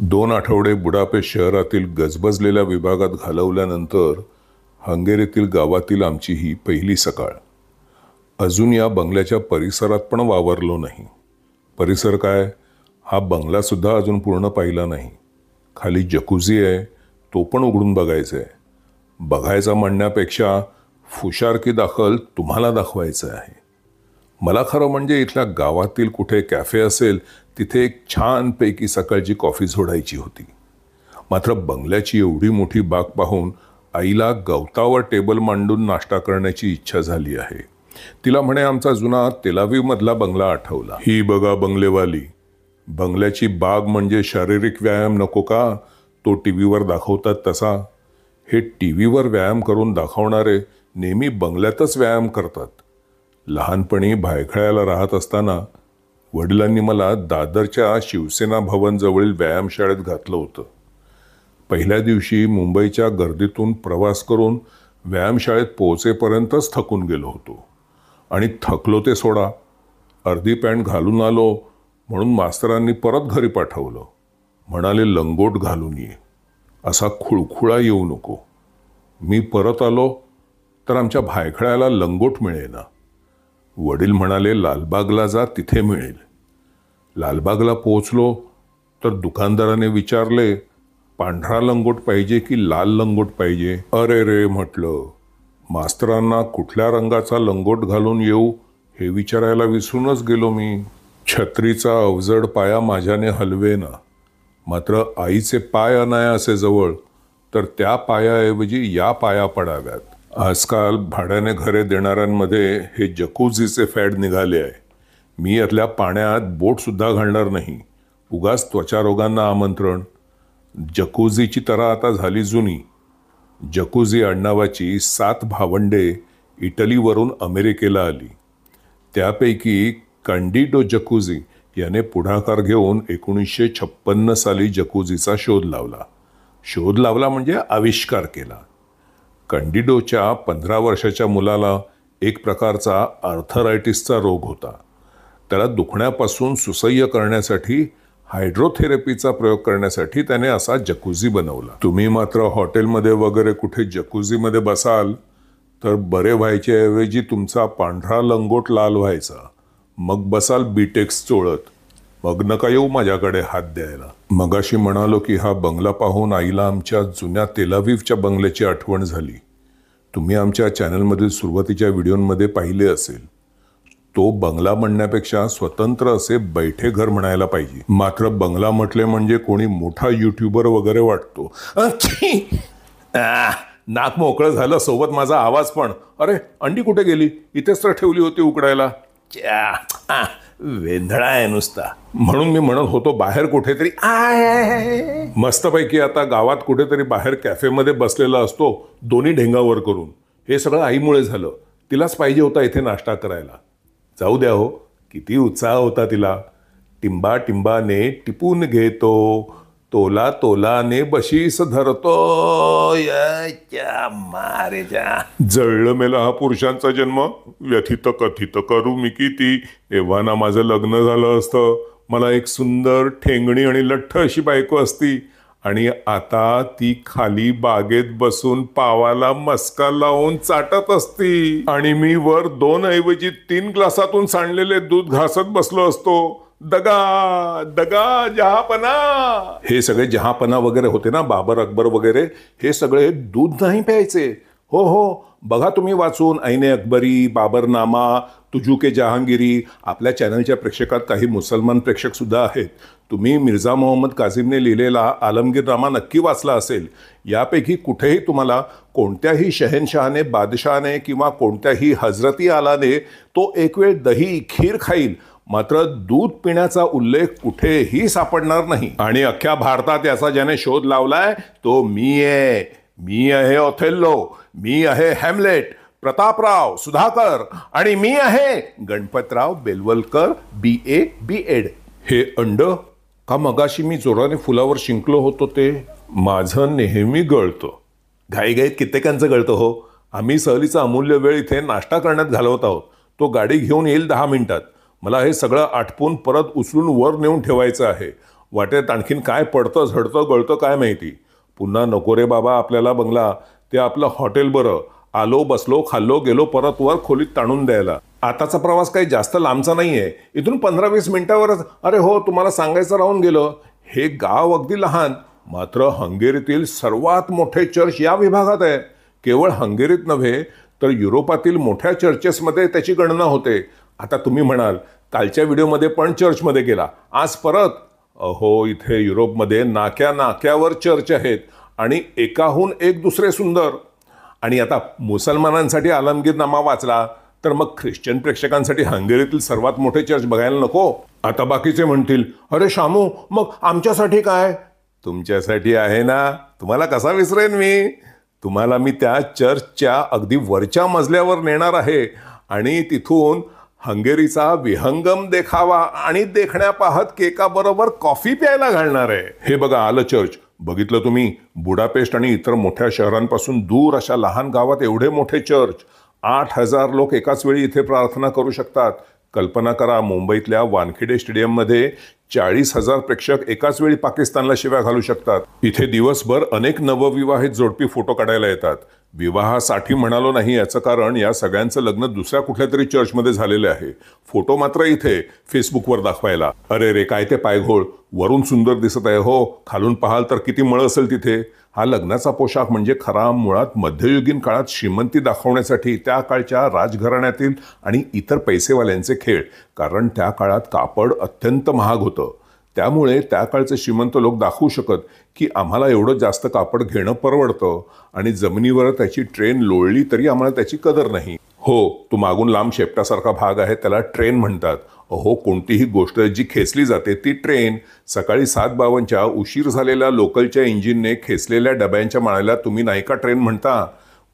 2 आठवडे बुडापेस्ट शहरातील गजबजलेल्या विभागात घालवल्यानंतर हंगेरीतील गावातील आमची ही पहिली सकाळ. अजून या बंगल्याच्या परिसरात पण वावरलो नाही. परिसर काय, हा बंगलासुद्धा अजून पूर्ण पाहिला नाही. खाली जकुझी आहे, तो पण उघडून बघायचा आहे. बघायचा म्हणण्यापेक्षा फुशारकी दाखल तुम्हाला दाखवायचं आहे. मला खरं म्हणजे इथल्या गावातील कुठे कॅफे असेल तिथे एक छानपैकी सकाळची कॉफी झोडायची होती. मात्र बंगल्याची एवढी मोठी बाग पाहून आईला गवतावर टेबल मांडून नाश्ता करण्याची इच्छा झाली आहे. तिला म्हणे आमचा जुना तेलावीमधला बंगला आठवला. ही बघा बंगलेवाली, बंगल्याची बाग म्हणजे शारीरिक व्यायाम नको का, तो टीव्हीवर दाखवतात तसा. हे टीव्हीवर व्यायाम करून दाखवणारे नेहमी बंगल्यातच व्यायाम करतात. लहानपणी भायखळ्याला राहत असताना वडिलांनी मला दादरच्या शिवसेना भवनजवळील व्यायामशाळेत घातलं होतं. पहिल्या दिवशी मुंबईच्या गर्दीतून प्रवास करून व्यायामशाळेत पोहोचेपर्यंतच थकून गेलो होतो. आणि थकलो ते सोडा, अर्धी पॅन्ट घालून आलो म्हणून मास्तरांनी परत घरी पाठवलं. म्हणाले लंगोट घालून ये, असा खुळखुळा येऊ नको. मी परत आलो तर आमच्या भायखळ्याला लंगोट मिळेना. वडील म्हणाले लालबागला जा, तिथे मिळेल. लालबागला पोहोचलो तर दुकानदाराने विचारले पांढरा लंगोट पाहिजे की लाल लंगोट पाहिजे. अरे रे म्हटलं, मास्तरांना कुठल्या रंगाचा लंगोट घालून येऊ हे विचारायला विसरूनच गेलो मी. छत्रीचा अवजड पाया माझ्याने हलवेना. मात्र आईचे पाय अनाया असे जवळ तर त्या पायाऐवजी या पाया पडाव्यात. आजकाल भाड्याने घरे देणाऱ्यांमध्ये हे जकुझीचे फॅड निघाले आहे. मी यातल्या पाण्यात बोटसुद्धा घालणार नाही, उगाच त्वचा रोगांना आमंत्रण. जकुझीची तऱ्हा आता झाली जुनी. जकुझी आडनावाची 7 भावंडे इटलीवरून अमेरिकेला आली. त्यापैकी कँडिडो जकुझी याने पुढाकार घेऊन 1956 साली जकुझीचा शोध लावला म्हणजे आविष्कार केला. कँडिडोच्या 15 वर्षाच्या मुलाला एक प्रकारचा आर्थरायटिसचा रोग होता. त्याला दुखण्यापासून सुसह्य करण्यासाठी हायड्रोथेरपीचा प्रयोग करण्यासाठी त्याने असा जकुझी बनवला. तुम्ही मात्र हॉटेलमध्ये वगैरे कुठे जकुझीमध्ये बसाल तर बरे व्हायच्या ऐवजी तुमचा पांढरा लंगोट लाल व्हायचा. मग बसाल बीटेक्स चोळत. मग नका येऊ माझ्याकडे हात द्यायला. मगाशी म्हणालो की हा बंगला पाहून आईला आमच्या जुन्या तेलावीवच्या बंगल्याची आठवण झाली. तुम्ही आमच्या चॅनलमधील सुरुवातीच्या व्हिडिओमध्ये पाहिले असेल. तो बंगला म्हणण्यापेक्षा स्वतंत्र असे बैठे घर म्हणायला पाहिजे. मात्र बंगला म्हटले म्हणजे कोणी मोठा यूट्यूबर वगैरे वाटतो. नाक मोकळं झालं, सोबत माझा आवाज पण. अरे अंडी कुठे गेली? इथेच तर ठेवली होती उकडायला. वेंधळा आहे नुसता. म्हणून मी म्हणत होतो बाहेर कुठेतरी मस्तपैकी आता गावात कुठेतरी बाहेर कॅफेमध्ये बसलेला असतो, दोन्ही ढेंगावर करून. हे सगळं आईमुळे झालं. तिलाच पाहिजे होता इथे नाश्ता करायला. जाऊ द्या हो, किती उत्साह होता तिला. टिंबा टिंबाने टिपून घेतो, तोला तोलाने बशीस धरतो. मारेजा जळलं मेला हा पुरुषांचा जन्म. व्यथित कथित करू मी किती. एव्हाना माझं लग्न झालं असतं, मला एक सुंदर ठेंगणी आणि लठ्ठ अशी बायको असती. आणि आता ती खाली बागेत बसून पावाला मस्का लावून चाटत असती आणि मी वर 2 ऐवजी 3 ग्लासातून सांडलेले दूध घासत बसलो असतो. दगा दगा जहापना. हे सगळे जहापना वगैरे होते ना, बाबर अकबर वगैरे, हे सगळे दूध नाही प्यायचे. हो हो, बघा तुम्ही वाचून ऐने अकबरी, बाबरनामा, तुजू के जहांगीरी. आपल्या चॅनलच्या प्रेक्षकात काही मुसलमान प्रेक्षक सुद्धा आहेत. तुम्ही मिर्झा मोहम्मद काझीमने लिहिलेला आलमगीरनामा नक्की वाचला असेल. यापैकी कुठेही तुम्हाला कोणत्याही शहेनशहाने, बादशहाने किंवा कोणत्याही हजरती आलाने तो एक वेळ दही खीर खाईल, मात्र दूध पिण्याचा उल्लेख कुठेही सापडणार नाही. आणि अख्ख्या भारतात याचा ज्याने शोध लावलाय तो मी आहे. मी आहे ओथेल्लो, मी आहे हॅमलेट, प्रतापराव, सुधाकर, आणि मी आहे गणपतराव बेलवलकर, BA B.Ed. हे अंड का मगाशी मी जोराने फुलावर शिंकलो होतो ते माझं नेहमी गळतं. घाईघाईत कित्येकांचं गळतं हो. आम्ही सहलीचा अमूल्य वेळ इथे नाश्ता करण्यात घालवत आहोत. तो गाडी घेऊन येईल 10 मिनिटात. मला हे सगळं आटपून परत उचलून वर नेऊन ठेवायचं आहे. वाटेत आणखीन काय पडतं झडतं गळतं काय माहिती. पुन्हा नको रे बाबा आपल्याला बंगला, ते आपलं हॉटेल बरं. आलो बसलो खाल्लो गेलो परत वर खोलीत ताणून द्यायला. आताचा प्रवास काही जास्त लांबचा नाहीये, इथून 15-20 मिनिटावरच. अरे हो, तुम्हाला सांगायचं राहून गेलं, हे गाव अगदी लहान, मात्र हंगेरीतील सर्वात मोठे चर्च या विभागात आहे. केवळ हंगेरीत नव्हे तर युरोपातील मोठ्या चर्चेसमध्ये त्याची गणना होते. आता तुम्ही म्हणाल, कालच्या व्हिडिओमध्ये पण चर्चमध्ये गेला, आज परत. अहो, इथे युरोपमध्ये नाक्या नाक्यावर चर्च आहेत आणि एकाहून एक दुसरे सुंदर. आणि आता मुसलमानांसाठी आलमगीरनामा वाचला तर मग ख्रिश्चन प्रेक्षकांसाठी हंगेरीतील सर्वात मोठे चर्च बघायला नको. आता बाकीचे म्हणतील, अरे शामू, मग आमच्यासाठी काय? तुमच्यासाठी आहे ना, तुम्हाला कसा विसरेन मी. तुम्हाला मी त्या चर्चच्या अगदी वरच्या मजल्यावर नेणार आहे आणि तिथून हंगेरीचा विहंगम देखावा आणि देखण्या पाहत केकाबरोबर कॉफी प्यायला घालणार आहे. हे बघा आलं चर्च. बघितलं तुम्ही, बुडापेस्ट आणि इतर मोठ्या शहरांपासून दूर अशा लहान गावात एवढे मोठे चर्च. 8,000 लोक एकाच वेळी इथे प्रार्थना करू शकतात. कल्पना करा, मुंबईतल्या वानखेडे स्टेडियममध्ये 40,000 प्रेक्षक एकाच वेळी पाकिस्तानला शिव्या घालू शकतात. इथे दिवसभर अनेक नवविवाहित जोडपी फोटो काढायला येतात. विवाहासाठी म्हणालो नाही याचं कारण या सगळ्यांचं लग्न दुसऱ्या कुठल्या तरी चर्चमध्ये झालेले आहे. फोटो मात्र इथे फेसबुकवर दाखवायला. अरे रे काय ते पायघोळ, वरून सुंदर दिसत आहे हो, खालून पाहाल तर किती मळ असेल तिथे. हा लग्नाचा पोशाख म्हणजे खरा मुळात मध्ययुगीन काळात श्रीमंती दाखवण्यासाठी त्या काळच्या राजघराण्यातील आणि इतर पैसेवाल्यांचे खेळ. कारण त्या काळात कापड अत्यंत महाग होतं. त्यामुळे त्या काळचे श्रीमंत लोक दाखवू शकत की आम्हाला एवढं जास्त कापड घेणं परवडतं आणि जमिनीवर त्याची ट्रेन लोळली तरी आम्हाला त्याची कदर नाही. हो, तो मागून लांब शेपटासारखा भाग आहे त्याला ट्रेन म्हणतात. अहो, कोणतीही गोष्ट जी खेचली जाते ती ट्रेन. सकाळी 7:52च्या उशीर झालेल्या लोकलच्या इंजिनने खेचलेल्या डब्यांच्या माळ्याला तुम्ही नाही का ट्रेन म्हणता?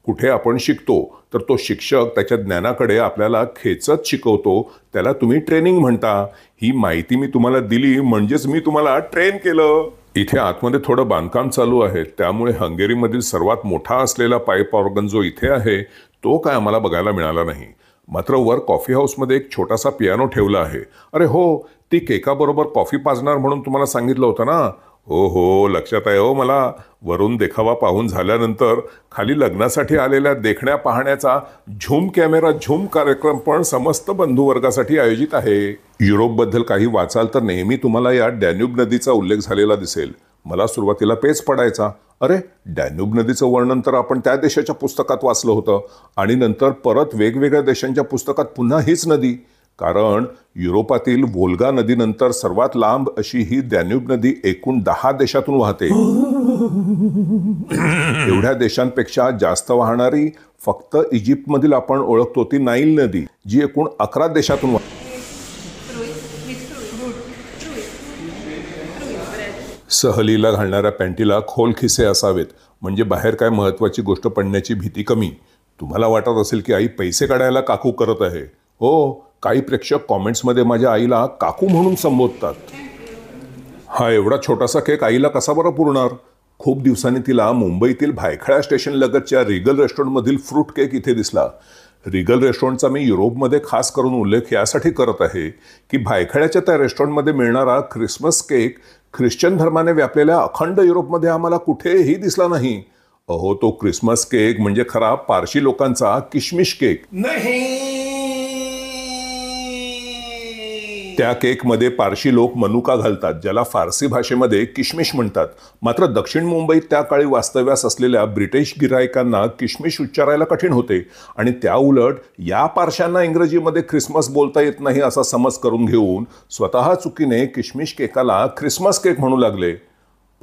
कुठे आपण शिकतो तर तो शिक्षक त्याच्या ज्ञानाकडे आपल्याला खेचत शिकवतो, त्याला तुम्ही ट्रेनिंग म्हणता. ही माहिती मी तुम्हाला दिली म्हणजेच मी तुम्हाला ट्रेन केलं. इथे आतमध्ये थोडं बांधकाम चालू आहे, त्यामुळे हंगेरीमधील सर्वात मोठा असलेला पाईप ऑर्गन जो इथे आहे तो काय आम्हाला बघायला मिळाला नाही. मात्र वर कॉफी हाऊसमध्ये एक छोटासा पियानो ठेवला आहे. अरे हो, ती केकाबरोबर कॉफी पाजणार म्हणून तुम्हाला सांगितलं होतं ना. हो हो, लक्षात आहे हो मला. वरून देखावा पाहून झाल्यानंतर खाली लग्नासाठी आलेल्या देखण्या पाहण्याचा झूम कॅमेरा झूम कार्यक्रम पण समस्त बंधुवर्गासाठी आयोजित आहे. युरोपबद्दल काही वाचाल तर नेहमी तुम्हाला या डॅन्यूब नदीचा उल्लेख झालेला दिसेल. मला सुरुवातीला पेच पडायचा, अरे डॅन्यूब नदीचं वर्णन तर आपण त्या देशाच्या पुस्तकात वाचलं होतं आणि नंतर परत वेगवेगळ्या देशांच्या पुस्तकात पुन्हा हीच नदी. कारण युरोपातील वोल्गा नदीनंतर सर्वात लांब अशी ही डॅन्यूब नदी एकूण 10 देशातून वाहते. एवढ्या देशांपेक्षा जास्त वाहणारी फक्त इजिप्तमधील आपण ओळखतो ती नाईल नदी, जी एकूण 11 देशातून वाहते. सहलीला घालणाऱ्या पॅन्टीला खोल खिसे असावेत म्हणजे बाहेर काय महत्वाची गोष्ट पडण्याची भीती कमी. तुम्हाला वाटत असेल की आई पैसे काढायला काकू करत आहे. हो, काही प्रेक्षक कॉमेंट्समध्ये माझ्या आईला काकू म्हणून संबोधतात. हा एवढा छोटासा केक आईला कसा बरं पुरणार? खूप दिवसांनी तिला मुंबईतील भायखळा स्टेशन लगतच्या रिगल रेस्टॉरंटमधील फ्रूट केक इथे दिसला. रिगल रेस्टॉरंटचा मी युरोपमध्ये खास करून उल्लेख यासाठी करत आहे की भायखळ्याच्या त्या रेस्टॉरंटमध्ये मिळणारा ख्रिसमस केक ख्रिश्चन धर्माने व्यापलेल्या अखंड युरोपमध्ये आम्हाला कुठेही दिसला नाही. अहो, तो ख्रिसमस केक म्हणजे खरा पारशी लोकांचा किशमिश केक नाही. त्या केकमध्ये पारशी लोक मनुका घालतात, ज्याला फारसी भाषेमध्ये किशमिश म्हणतात. मात्र दक्षिण मुंबईत त्या काळी वास्तव्यास असलेल्या ब्रिटिश गिरायकांना किशमिश उच्चारायला कठीण होते आणि त्या उलट या पारशांना इंग्रजीमध्ये ख्रिसमस बोलता येत नाही असा समज करून घेऊन स्वतः चुकीने किशमिश केकाला ख्रिसमस केक म्हणू लागले.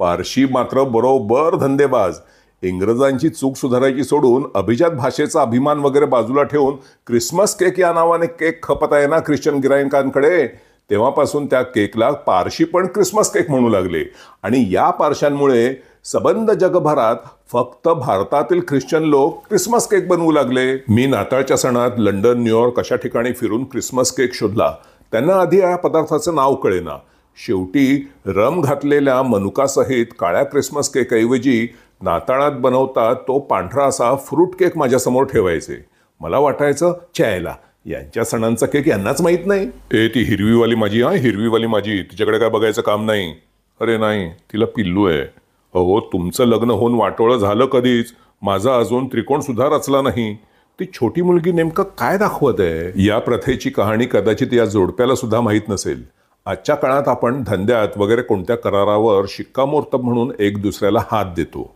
पारशी मात्र बरोबर धंदेबाज. इंग्रजांची चूक सुधारायची सोडून अभिजात भाषेचा अभिमान वगैरे बाजूला ठेवून ख्रिसमस केक या नावाने केक खपत आहे ना ख्रिश्चन गिरायकांकडे, तेव्हापासून त्या केकला पारशी पण ख्रिसमस केक म्हणू लागले. आणि या पारशांमुळे सबंध जगभरात फक्त भारतातील ख्रिश्चन लोक ख्रिसमस केक बनवू लागले. मी नाताळच्या सणात लंडन, न्यूयॉर्क अशा ठिकाणी फिरून ख्रिसमस केक शोधला. त्यांना आधी या पदार्थाचं नाव कळेना. शेवटी रम घातलेल्या मनुकासहित काळ्या ख्रिसमस केकऐवजी नाताळात बनवतात तो पांढरा असा फ्रूट केक माझ्यासमोर ठेवायचे. मला वाटायचं चायला यांच्या सणांचा केक यांनाच माहीत नाही. ती हिरवीवाली माझी, हिरवीवाली माझी, तिच्याकडे काय बघायचं काम नाही. अरे नाही, तिला पिल्लू आहे. अहो, तुमचं लग्न होऊन वाटोळं झालं कधीच, माझा अजून त्रिकोण सुद्धा रचला नाही. ती छोटी मुलगी नेमकं काय दाखवत आहे? या प्रथेची कहाणी कदाचित या जोडप्याला सुद्धा माहीत नसेल. आजच्या काळात आपण धंद्यात वगैरे कोणत्या करारावर शिक्कामोर्तब म्हणून एक दुसऱ्याला हात देतो,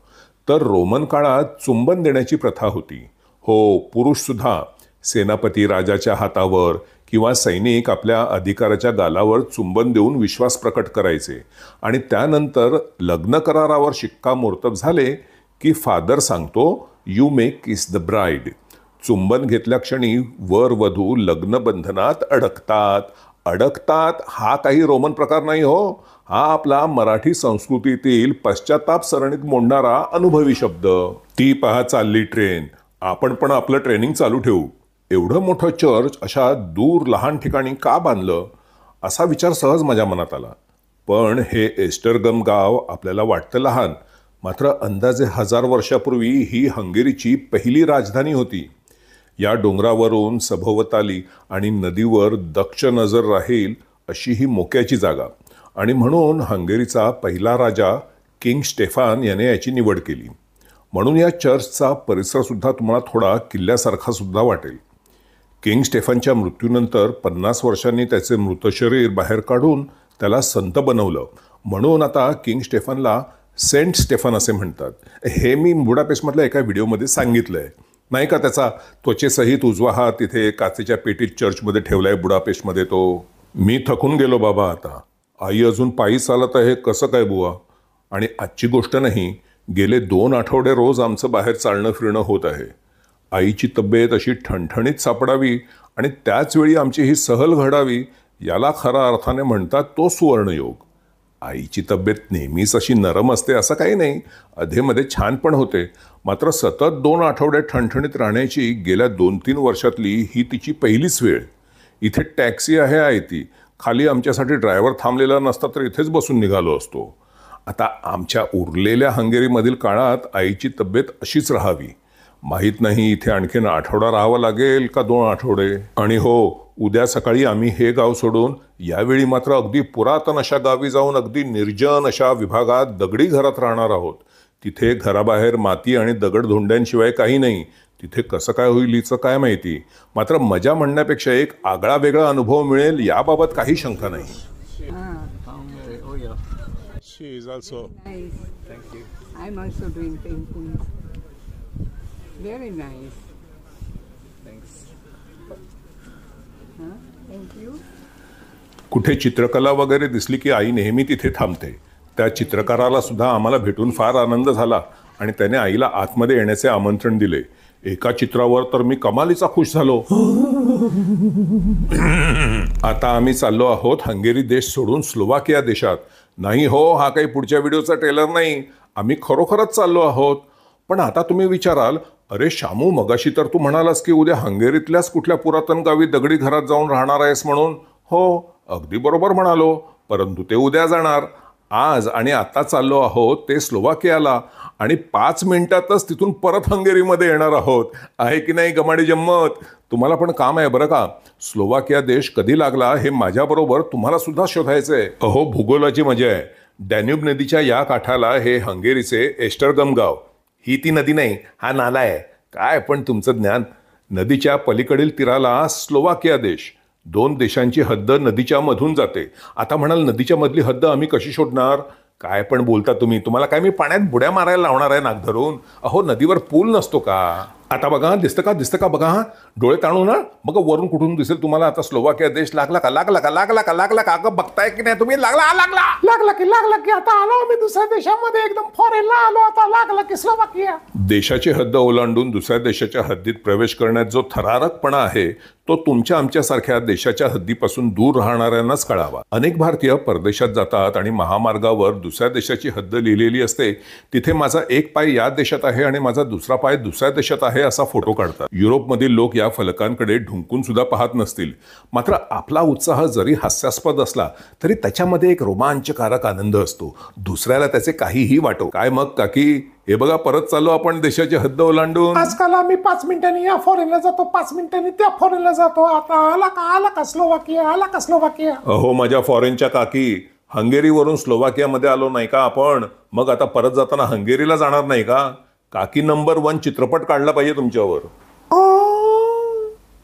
तर रोमन काळात चुंबन देण्याची प्रथा होती. हो, पुरुष सुद्धा सेनापती राजाच्या हातावर किंवा सैनिक आपल्या अधिकाराच्या गालावर चुंबन देऊन विश्वास प्रकट करायचे आणि त्यानंतर लग्न करारावर शिक्कामोर्तब झाले की फादर सांगतो, you may kiss the bride. चुंबन घेतल्या क्षणी वर वधू लग्न बंधनात अडकतात. हा काही रोमन प्रकार नाही हो. हा आपला मराठी संस्कृतीतील पश्चाताप सरणीत मोडणारा अनुभवी शब्द. ती पहा चालली ट्रेन, आपण पण आपलं ट्रेनिंग चालू ठेवू. एवढं मोठं चर्च अशा दूर लहान ठिकाणी का बांधलं, असा विचार सहज माझ्या मनात आला. पण हे एस्टरगम गाव आपल्याला वाटतं लहान, मात्र अंदाजे 1000 वर्षापूर्वी ही हंगेरीची पहिली राजधानी होती. या डोंगरावरून सभोवताली आणि नदीवर दक्ष नजर राहील अशी ही मोक्याची जागा, आणि म्हणून हंगेरीचा पहिला राजा किंग स्टेफान याने याची निवड केली. म्हणून या चर्चचा परिसरसुद्धा तुम्हाला थोडा किल्ल्यासारखा सुद्धा वाटेल. किंग स्टेफनच्या मृत्यूनंतर 50 वर्षांनी त्याचे मृत शरीर बाहेर काढून त्याला संत बनवलं, म्हणून आता किंग स्टेफनला सेंट स्टेफन असे म्हणतात. हे मी बुडापेस्टमधल्या एका व्हिडिओमध्ये सांगितलंय नाही का. त्याचा त्वचेसहित उजवा हात तिथे काचेच्या पेटीत चर्चमध्ये ठेवलाय बुडापेस्टमध्ये. तो मी थकून गेलो बाबा आता. आई अजून पायी चालत आहे, कसं काय बुवा? आणि आजची गोष्ट नाही, गेले 2 आठवडे रोज आमचं बाहेर चालणं फिरणं होत आहे. आईची तब्येत अशी ठणठणीत सापडावी आणि त्याचवेळी आमची ही सहल घडावी, याला खऱ्या अर्थाने म्हणतात तो सुवर्णयोग. आईची तब्येत नेहमीच अशी नरम असते असं काही नाही, अधेमध्ये छान पण होते. मात्र सतत 2 आठवडे ठणठणीत राहण्याची गेल्या 2-3 वर्षातली ही तिची पहिलीच वेळ. इथे टॅक्सी आहे आई ती, खाली आमच्यासाठी ड्रायव्हर थांबलेला नसता तर इथेच बसून निघालो असतो. आता आमच्या उरलेल्या हंगेरीमधील काळात आईची तब्येत अशीच राहावी. माहीत नाही इथे आणखीन आठवडा राहावं लागेल का 2 आठवडे. आणि हो, उद्या सकाळी आम्ही हे गाव सोडून यावेळी मात्र अगदी पुरातन अशा गावी जाऊन अगदी निर्जन अशा विभागात दगडी घरात राहणार आहोत. तिथे घराबाहेर माती आणि दगडधोंड्यांशिवाय काही नाही. तिथे कसं काय होईल हिचं काय माहिती. मात्र मजा म्हणण्यापेक्षा एक आगळा वेगळा अनुभव मिळेल याबाबत काही शंका नाही. She is also. Nice. Thank you. I'm also doing paintings. Very nice. Thanks. Huh? Thank you. कुठे चित्रकला वगैरे दिसली की आई नेहमी तिथे थांबते. त्या चित्रकाराला सुद्धा आम्हाला भेटून फार आनंद झाला आणि त्याने आईला आतमध्ये येण्याचे आमंत्रण दिले. एका चित्रावर तर मी कमालीचा खुश झालो. आता आम्ही चाललो आहोत हंगेरी देश सोडून स्लोवाकिया देशात. नाही हो, हा काही पुढच्या व्हिडिओचा ट्रेलर नाही, आम्ही खरोखरच चाललो आहोत. पण आता तुम्ही विचाराल, अरे शामू, मगाशी तर तू म्हणालास की उद्या हंगेरीतल्याच कुठल्या पुरातन गावी दगडी घरात जाऊन राहणार आहेस म्हणून. हो, अगदी बरोबर म्हणालो, परंतु ते उद्या जाणार. आज आणि आता चाललो आहोत ते स्लोवाकियाला आणि 5 मिनिटातच तिथून परत हंगेरीमध्ये येणार आहोत. आहे की नाही गमाडी जम्मत? तुम्हाला पण काम आहे बरं का. स्लोवाकिया देश कधी लागला हे माझ्याबरोबर तुम्हाला सुद्धा शोधायचं आहे. अहो, भूगोलाची मजा आहे. डॅन्यूब नदीच्या या काठाला हे हंगेरीचे एस्टरगम गाव. ही ती नदी नाही, हा नाला आहे. काय पण तुमचं ज्ञान. नदीच्या पलीकडील तीराला स्लोवाकिया देश. 2 देशांची हद्द नदीच्या मधून जाते. आता म्हणाल, नदीच्या मधली हद्द आम्ही कशी शोधणार? काय पण बोलता तुम्ही. तुम्हाला काय मी पाण्यात बुड्या मारायला लावणार आहे नाक धरून? अहो, नदीवर पूल नसतो का? आता बघा, दिसतं का बघा. डोळे ताणू ना, मग वरून कुठून दिसेल तुम्हाला आता स्लोवाकिया देश लागला का? अगं बघताय की नाही तुम्ही? लागला की आता आलो आम्ही दुसऱ्या देशामध्ये, एकदम फॉरेनला आलो. आता लागला की स्लोवाकिया. देशाची हद्द ओलांडून दुसऱ्या देशाच्या हद्दीत प्रवेश करण्यात जो थरारकपणा आहे तो तुमच्या आमच्यासारख्या देशाच्या हद्दीपासून दूर राहणाऱ्यांनाच कळावा. अनेक भारतीय परदेशात जातात आणि महामार्गावर दुसऱ्या देशाची हद्द लिहिलेली असते, तिथे माझा एक पाय या देशात आहे आणि माझा दुसरा पाय दुसऱ्या देशात आहे असा फोटो काढतात. युरोपमधील लोक या फलकांकडे ढुंकून सुद्धा पाहत नसतील. मात्र आपला उत्साह जरी हास्यास्पद असला तरी त्याच्यामध्ये एक रोमांचकारक आनंद असतो. दुसऱ्याला त्याचे काहीही वाटो. काय मग काकी, हे बघा परत चाललो आपण देशाची हद्द ओलांडून. आजकाल आम्ही 5 मिनिटांनी या फॉरेनला जातो, 5 मिनिटांनी त्या फॉरेनला जातो. आता आला का स्लोवाकिया? अहो माझ्या फॉरेनच्या काकी, हंगेरीवरून स्लोवाकियामध्ये आलो नाही का आपण? मग आता परत जाताना हंगेरीला जाणार नाही का? काकी नंबर 1 चित्रपट काढला पाहिजे तुमच्यावर.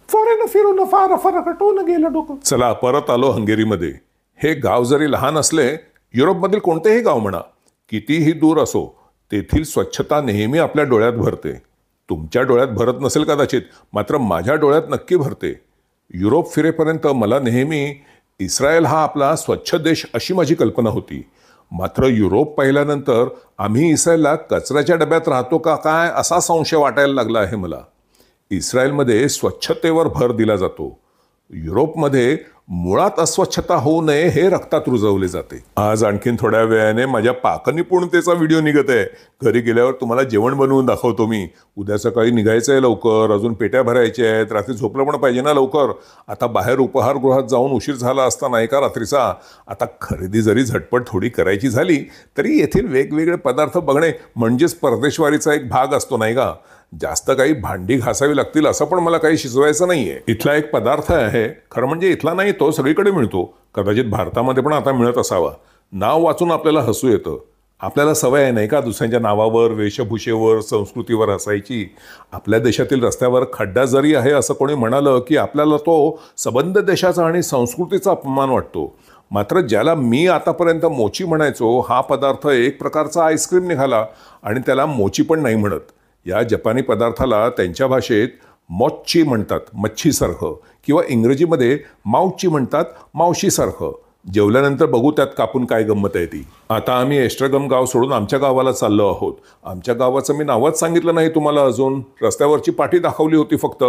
फॉरेन फिरून फार फरक टोन गेलं डोकं. चला परत आलो हंगेरीमध्ये. हे गाव जरी लहान असले, युरोपमधील कोणतेही गाव म्हणा, कितीही दूर असो, तेथील स्वच्छता नेहमी आपल्या डोळ्यात भरते. तुमच्या डोळ्यात भरत नसेल कदाचित, मात्र माझ्या डोळ्यात नक्की भरते. युरोप फिरेपर्यंत मला नेहमी इस्रायल हा आपला स्वच्छ देश अशी माझी कल्पना होती. मात्र युरोप पाहिल्यानंतर आम्ही इस्रायलला कचऱ्याच्या डब्यात राहतो का काय असा संशय वाटायला लागला आहे मला. इस्रायलमध्ये स्वच्छतेवर भर दिला जातो. युरोपमध्ये मुळात अस्वच्छता होऊ नये हे रक्तात रुजवले जाते. आज आणखीन थोड्या वेळाने माझ्या पाकनिपुणतेचा व्हिडिओ निघत आहे. घरी गेल्यावर तुम्हाला जेवण बनवून दाखवतो मी. उद्या सकाळी निघायचं आहे लवकर, अजून पेट्या भरायच्या आहेत, रात्री झोपलं पण पाहिजे ना लवकर. आता बाहेर उपहारगृहात जाऊन उशीर झाला असता नाही का रात्रीचा. आता खरेदी जरी झटपट थोडी करायची झाली तरी येथील वेगवेगळे पदार्थ बघणे म्हणजेच परदेशवारीचा एक भाग असतो नाही का. जास्त काही भांडी घासावी लागतील असं पण मला काही शिजवायचं नाहीये. इथला एक पदार्थ आहे, खरं म्हणजे इथला नाही, तो सगळीकडे मिळतो. कदाचित भारतामध्ये पण आता मिळत असावा. नाव वाचून आपल्याला हसू येतं. आपल्याला सवय आहे नाही का दुसऱ्यांच्या नावावर, वेशभूषेवर, संस्कृतीवर हसायची. आपल्या देशातील रस्त्यावर खड्डा जरी आहे असं कोणी म्हणालं की आपल्याला तो सबंध देशाचा आणि संस्कृतीचा अपमान वाटतो. मात्र ज्याला मी आतापर्यंत मोची म्हणायचो, हा पदार्थ एक प्रकारचा आईस्क्रीम निघाला आणि त्याला मोची पण नाही म्हणत. या जपानी पदार्थाला त्यांच्या भाषेत मोच्ची म्हणतात, मच्छीसारखं, किंवा इंग्रजीमध्ये माऊची म्हणतात, मावशीसारखं. जेवल्यानंतर बघू त्यात कापून काय गंमत आहे ती. आता आम्ही एस्ट्रगम गाव सोडून आमच्या गावाला चाललो आहोत. आमच्या गावाचं मी नावच सांगितलं नाही तुम्हाला अजून. रस्त्यावरची पाटी दाखवली होती फक्त.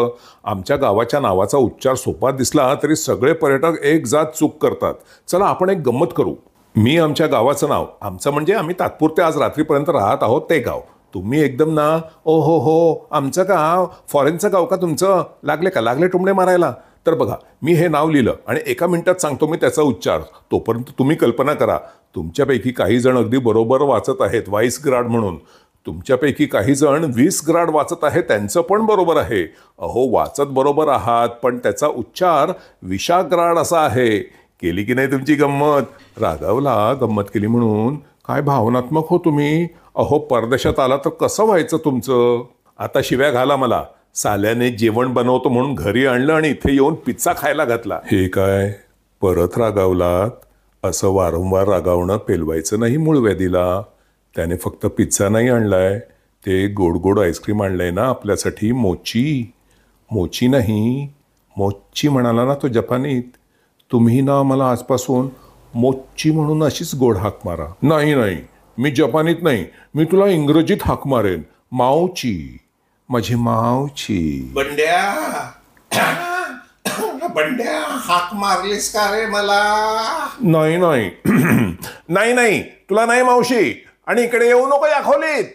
आमच्या गावाच्या नावाचा उच्चार सोपा दिसला तरी सगळे पर्यटक एक जात चूक करतात. चला आपण एक गंमत करू. मी आमच्या गावाचं नाव, आमचं म्हणजे आम्ही तात्पुरते आज रात्रीपर्यंत राहत आहोत ते गाव. तुम्ही एकदम ना ओ हो आमचं गाव, फॉरेनचं गाव का तुमचं, लागले टुमडे मारायला. तर बघा, मी हे नाव लिहिलं आणि एका मिनिटात सांगतो मी त्याचा उच्चार. तोपर्यंत तुम्ही कल्पना करा, तुमच्यापैकी काही जण अगदी बरोबर वाचत आहेत, 22 ग्राड म्हणून. तुमच्यापैकी काही जण 20 ग्राड वाचत आहेत, त्यांचं पण बरोबर आहे. अहो वाचत बरोबर आहात, पण त्याचा उच्चार विशाग्राड असा आहे. केली की नाही तुमची गंमत? रागावला गंमत केली म्हणून? काय भावनात्मक हो तुम्ही. अहो परदेशात आला तर कसं व्हायचं तुमचं. आता शिव्या घाला मला. साल्याने जेवण बनवतो म्हणून घरी आणलं आणि इथे येऊन पिझ्झा खायला घातला. हे काय परत रागावलात? असं वारंवार रागावणं पेलवायचं नाही मूळ व्याधीला. त्याने फक्त पिझ्झा नाही आणलाय, ते गोड गोड आईस्क्रीम आणलंय ना आपल्यासाठी. मोची नाही, मोच्ची म्हणाला ना तो जपानीत. तुम्ही ना मला आजपासून मोच्ची म्हणून अशीच गोड हाक मारा. नाही, मी जपानीत नाही, मी तुला इंग्रजीत हाक मारेन. मावची, माझी मावची. बंड्या हाक मारलीस का रे मला? नाही नाही तुला नाही मावशी. आणि इकडे येऊ नको या खोलीत.